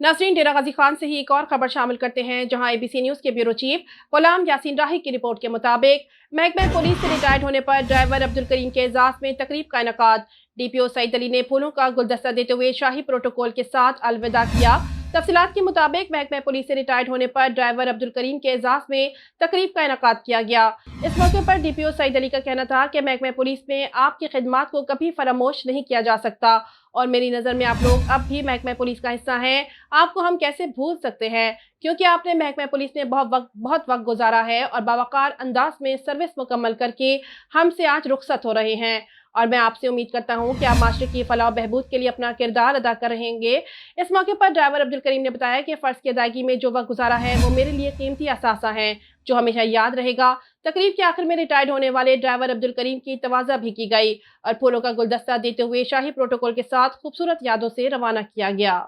नाज़रीन, डेरा गाजी खान से ही एक और खबर शामिल करते हैं, जहां एबीसी न्यूज के ब्यूरो चीफ गुलाम यासीन राही की रिपोर्ट के मुताबिक महकमा पुलिस से रिटायर्ड होने पर ड्राइवर अब्दुल करीम के एजाज में तकरीब का इनेकाद। डीपीओ सईद अली ने फूलों का गुलदस्ता देते हुए शाही प्रोटोकॉल के साथ अलविदा किया। तफसीलात के मुताबिक महकमा पुलिस से रिटायर्ड होने पर ड्राइवर अब्दुल करीम के एजाज में तकरीब का इनेकाद किया गया। इस मौके पर डीपीओ सईद अली का कहना था कि महकमा पुलिस में आपकी खिदमत को कभी फरामोश नहीं किया जा सकता और मेरी नज़र में आप लोग अब भी महकमा पुलिस का हिस्सा हैं। आपको हम कैसे भूल सकते हैं, क्योंकि आपने महकमा पुलिस में बहुत वक्त गुजारा है और बावकार अंदाज में सर्विस मुकम्मल करके हमसे आज रुखसत हो रहे हैं और मैं आपसे उम्मीद करता हूं कि आप माशरे की फलाह और बहबूद के लिए अपना किरदार अदा कर रहेंगे। इस मौके पर ड्राइवर अब्दुल करीम ने बताया कि फ़र्ज़ की अदायगी में जो वक्त गुजारा है वो मेरे लिए कीमती असासा है जो हमेशा याद रहेगा। तकरीब के आखिर में रिटायर्ड होने वाले ड्राइवर अब्दुल करीम की तवाज़ा भी की गई और फूलों का गुलदस्ता देते हुए शाही प्रोटोकॉल के साथ खूबसूरत यादों से रवाना किया गया।